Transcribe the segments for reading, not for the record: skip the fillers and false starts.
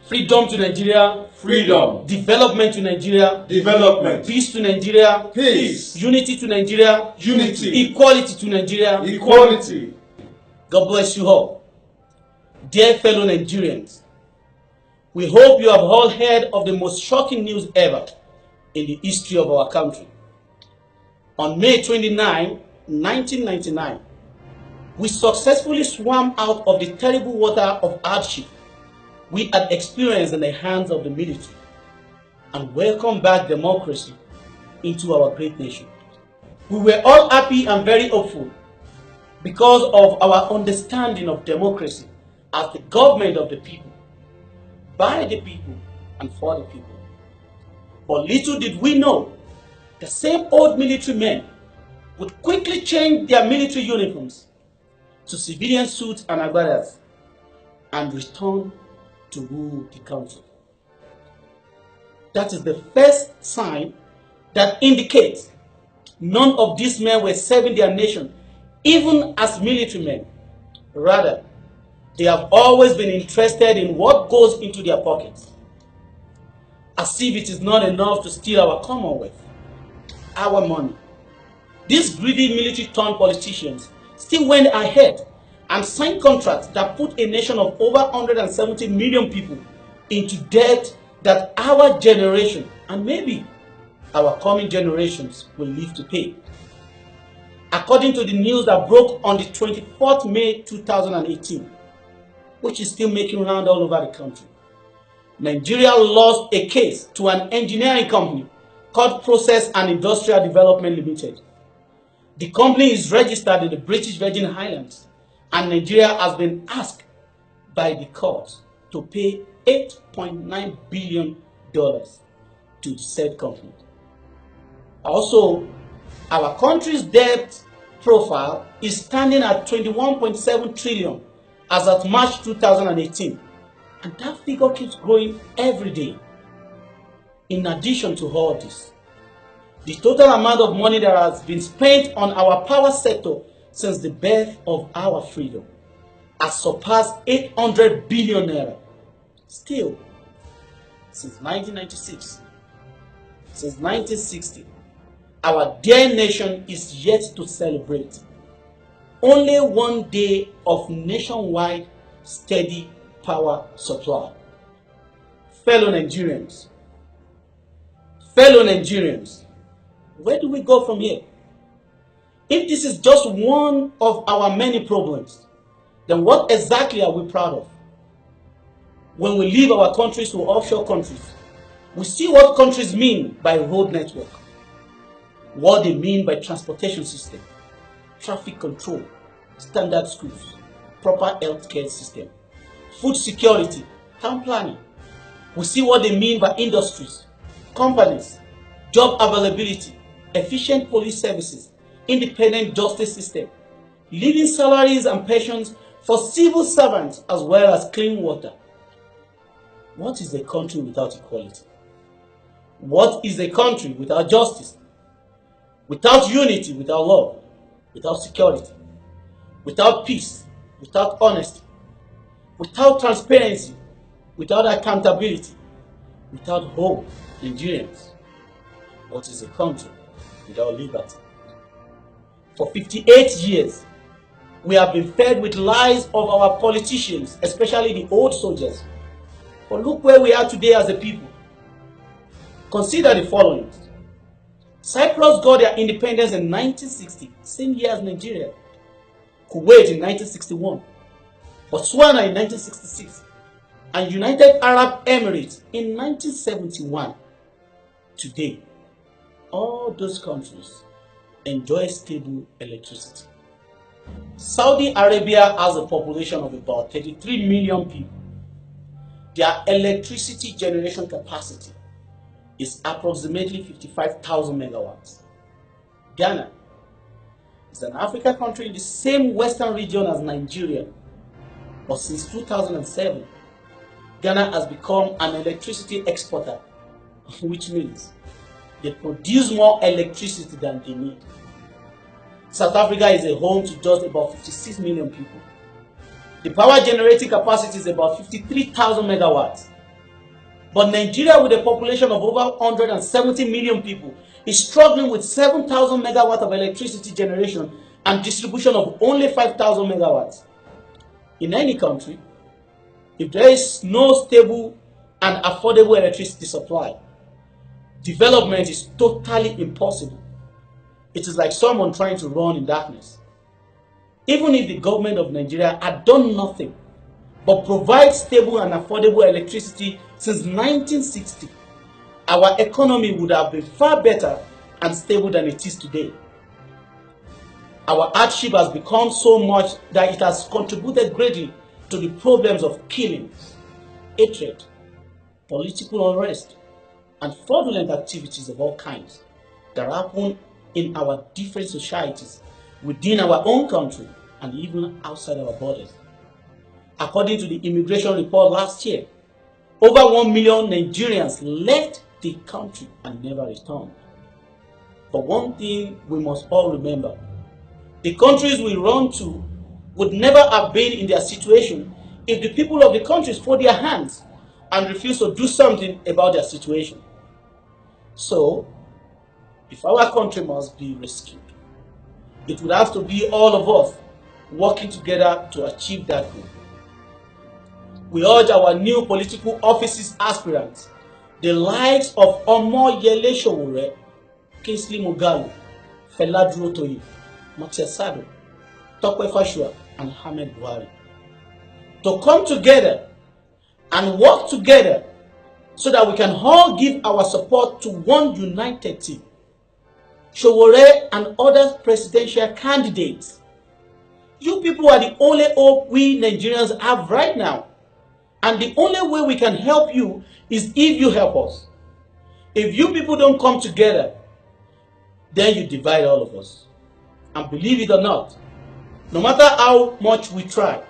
Freedom to Nigeria. Freedom. Development to Nigeria. Development. Peace to Nigeria. Peace. Unity to Nigeria. Unity. Equality to Nigeria. Equality. God bless you all. Dear fellow Nigerians, we hope you have all heard of the most shocking news ever in the history of our country. On May 29, 1999, we successfully swam out of the terrible water of hardship we had experienced in the hands of the military and welcomed back democracy into our great nation. We were all happy and very hopeful because of our understanding of democracy as the government of the people, by the people, and for the people. But little did we know, the same old military men would quickly change their military uniforms to civilian suits and agbadas and return to rule the country. That is the first sign that indicates none of these men were serving their nation, even as military men. Rather, they have always been interested in what goes into their pockets, as if it is not enough to steal our commonwealth, our money. These greedy military-turned politicians still went ahead and signed contracts that put a nation of over 170 million people into debt that our generation and maybe our coming generations will live to pay. According to the news that broke on the 24th May 2018, which is still making round all over the country, Nigeria lost a case to an engineering company called Process and Industrial Development Limited. The company is registered in the British Virgin Islands, and Nigeria has been asked by the court to pay $8.9 billion to the said company. Also, our country's debt profile is standing at 21.7 trillion as at March 2018, and that figure keeps growing every day. In addition to all this, the total amount of money that has been spent on our power sector since the birth of our freedom has surpassed 800 billion naira. Still, since 1996, since 1960, our dear nation is yet to celebrate only one day of nationwide steady power supply. Fellow Nigerians, where do we go from here? If this is just one of our many problems, then what exactly are we proud of? When we leave our countries to offshore countries, we see what countries mean by road network, what they mean by transportation system, traffic control, standard schools, proper healthcare system, food security, town planning. We see what they mean by industries, companies, job availability, efficient police services, independent justice system, living salaries and pensions for civil servants, as well as clean water. What is a country without equality? What is a country without justice? Without unity, without love, without security, without peace, without honesty, without transparency, without accountability, without hope? Nigerians, what is a country without liberty? For 58 years, we have been fed with lies of our politicians, especially the old soldiers. But look where we are today as a people. Consider the following. Cyprus got their independence in 1960, same year as Nigeria. Kuwait in 1961, Botswana in 1966, and United Arab Emirates in 1971. Today, all those countries enjoy stable electricity. Saudi Arabia has a population of about 33 million people. Their electricity generation capacity is approximately 55,000 megawatts. Ghana is an African country in the same western region as Nigeria, but since 2007, Ghana has become an electricity exporter which means they produce more electricity than they need. South Africa is a home to just about 56 million people. The power generating capacity is about 53,000 megawatts. But Nigeria, with a population of over 170 million people, is struggling with 7,000 megawatts of electricity generation and distribution of only 5,000 megawatts. In any country, if there is no stable and affordable electricity supply, development is totally impossible. It is like someone trying to run in darkness. Even if the government of Nigeria had done nothing but provide stable and affordable electricity since 1960, our economy would have been far better and stable than it is today. Our hardship has become so much that it has contributed greatly to the problems of killings, hatred, political unrest, and fraudulent activities of all kinds that happen in our different societies within our own country and even outside our borders. According to the immigration report last year, over 1 million Nigerians left the country and never returned. But one thing we must all remember: the countries we run to would never have been in their situation if the people of the countries fold their hands and refuse to do something about their situation. So, if our country must be rescued, it would have to be all of us working together to achieve that goal. We urge our new political offices aspirants, the likes of Omoyele Sowore, Kingsley Moghalu, Fela Durotoye, Matia Sado, Tope Fashua, and Ahmed Buhari, to come together and work together so that we can all give our support to one united team. Sowore and other presidential candidates, you people are the only hope we Nigerians have right now. And the only way we can help you is if you help us. If you people don't come together, then you divide all of us. And believe it or not, no matter how much we try,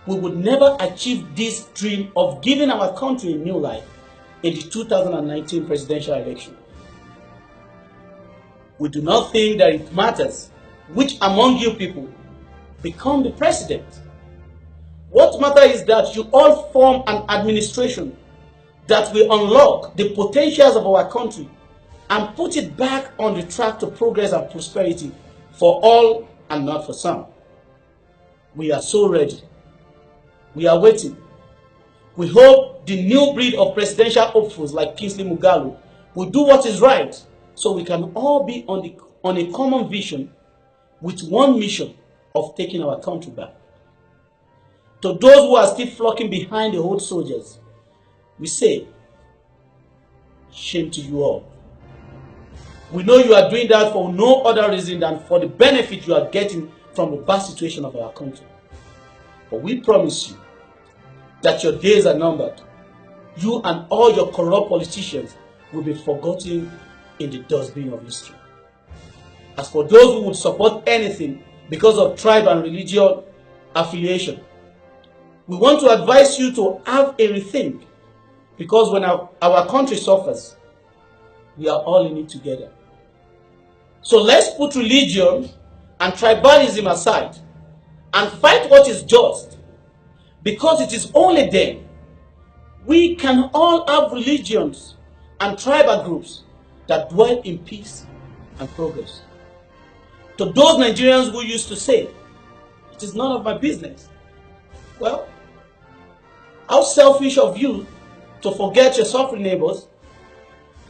we would never achieve this dream of giving our country a new life in the 2019 presidential election. We do not think that it matters which among you people become the president. What matters is that you all form an administration that will unlock the potentials of our country and put it back on the track to progress and prosperity for all and not for some. We are so ready. We are waiting. We hope the new breed of presidential hopefuls like Kingsley Moghalu will do what is right so we can all be on a common vision with one mission of taking our country back. To those who are still flocking behind the old soldiers, we say, shame to you all. We know you are doing that for no other reason than for the benefit you are getting from the bad situation of our country. But we promise you that your days are numbered. You and all your corrupt politicians will be forgotten in the dustbin of history. As for those who would support anything because of tribe and religion affiliation, we want to advise you to have a rethink, because when our country suffers, we are all in it together. So let's put religion and tribalism aside and fight what is just, because it is only then we can all have religions and tribal groups that dwell in peace and progress. To those Nigerians who used to say, it is none of my business, well, how selfish of you to forget your suffering neighbors,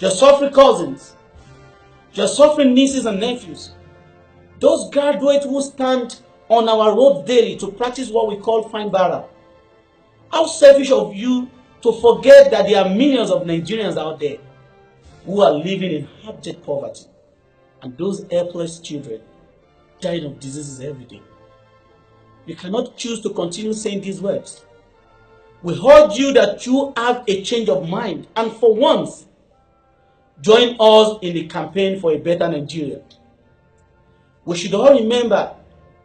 your suffering cousins, your suffering nieces and nephews, those graduates who stand on our road daily to practice what we call fine bara. How selfish of you to forget that there are millions of Nigerians out there who are living in abject poverty, and those helpless children dying of diseases every day. You cannot choose to continue saying these words. We urge you that you have a change of mind and for once, join us in the campaign for a better Nigeria. We should all remember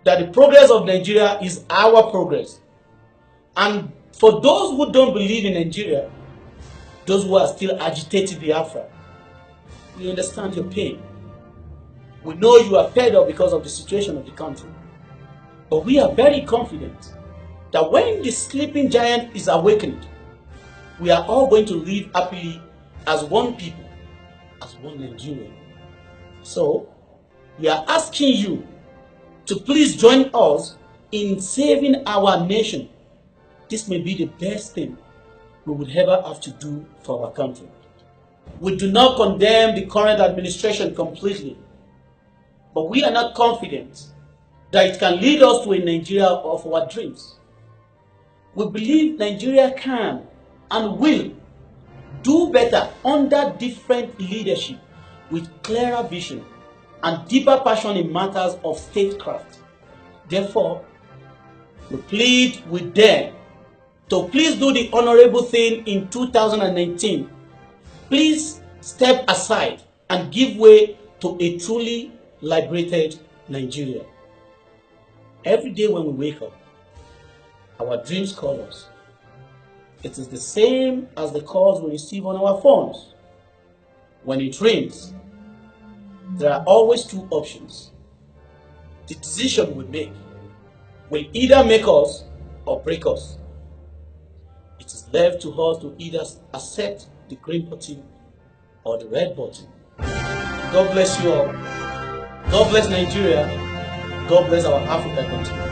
that the progress of Nigeria is our progress. And for those who don't believe in Nigeria, those who are still agitating Biafra, we understand your pain. We know you are fed up because of the situation of the country. But we are very confident that when the sleeping giant is awakened, we are all going to live happily as one people, as one Nigerian. So, we are asking you to please join us in saving our nation. This may be the best thing we would ever have to do for our country. We do not condemn the current administration completely, but we are not confident that it can lead us to a Nigeria of our dreams. We believe Nigeria can and will do better under different leadership with clearer vision and deeper passion in matters of statecraft. Therefore, we plead with them to please do the honorable thing in 2019. Please step aside and give way to a truly liberated Nigeria. Every day when we wake up, our dreams call us. It is the same as the calls we receive on our phones. When it rings, there are always two options. The decision we make will either make us or break us. It is left to us to either accept the green button or the red button. God bless you all. God bless Nigeria. God bless our African country.